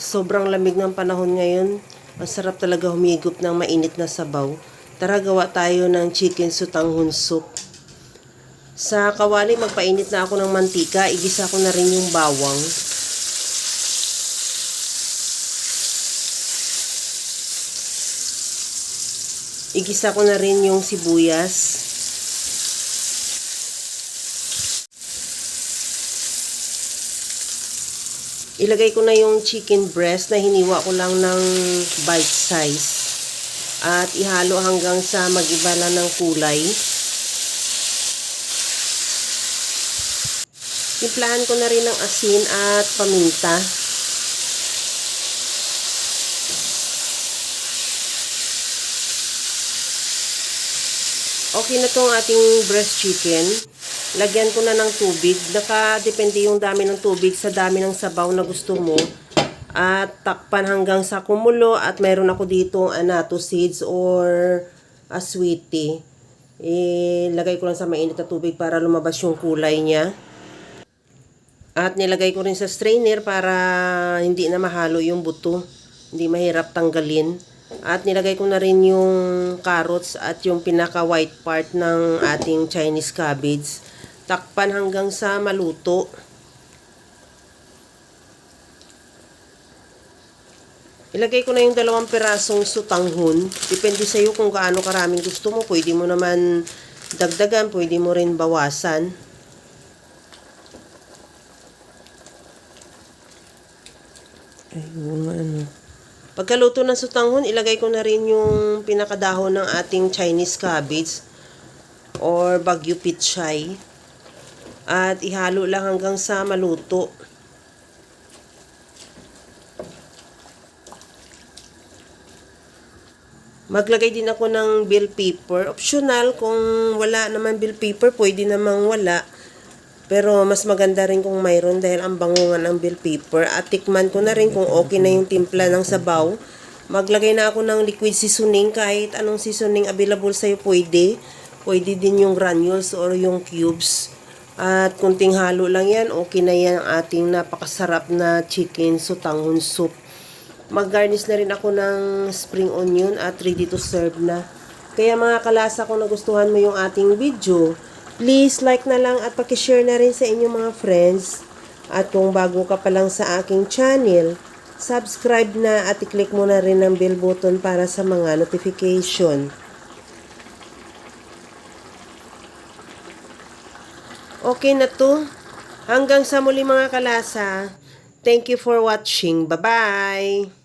Sobrang lamig ng panahon ngayon. Ang sarap talaga humigop ng mainit na sabaw. Tara, gawa tayo ng chicken sutanghon soup. Sa kawali, magpainit na ako ng mantika. Igisa ko na rin yung bawang. Igisa ko na rin yung sibuyas. Ilagay ko na yung chicken breast na hiniwa ko lang ng bite size. At ihalo hanggang sa mag-iba na ng kulay. Timplahan ko na rin ng asin at paminta. Okay na itong ating breast chicken. Lagyan ko na ng tubig. Nakadepende yung dami ng tubig sa dami ng sabaw na gusto mo. At takpan hanggang sa kumulo. At meron ako dito annatto seeds or sweetie. Lagay ko lang sa mainit na tubig para lumabas yung kulay niya. At nilagay ko rin sa strainer para hindi na mahalo yung buto. Hindi mahirap tanggalin. At nilagay ko na rin yung carrots at yung pinaka white part ng ating Chinese cabbage. Takpan hanggang sa maluto. Ilagay ko na yung 2 pirasong sutanghon. Depende sa iyo kung gaano karaming gusto mo. Pwede mo naman dagdagan, pwede mo rin bawasan. Ayun, Pagkaluto ng sutanghon, ilagay ko na rin yung pinakadahon ng ating Chinese cabbage or Baguio pichay. At ihalo lang hanggang sa maluto. Maglagay din ako ng bell pepper. Optional, kung wala naman bell pepper, pwede namang wala. Pero mas maganda rin kung mayroon dahil ang bango nga ng bell pepper. At tikman ko na rin kung okay na yung timpla ng sabaw. Maglagay na ako ng liquid seasoning. Kahit anong seasoning available sa'yo pwede. Pwede din yung granules or yung cubes. At kunting halo lang yan. Okay na yan ang ating napakasarap na chicken sutanghon soup. Mag-garnish na rin ako ng spring onion at ready to serve na. Kaya mga kalasa, kung nagustuhan mo yung ating video, please like na lang at pakishare na rin sa inyong mga friends. At kung bago ka pa lang sa aking channel, subscribe na at i-click mo na rin ang bell button para sa mga notification. Okay na to. Hanggang sa muli mga kalasa. Thank you for watching. Bye-bye!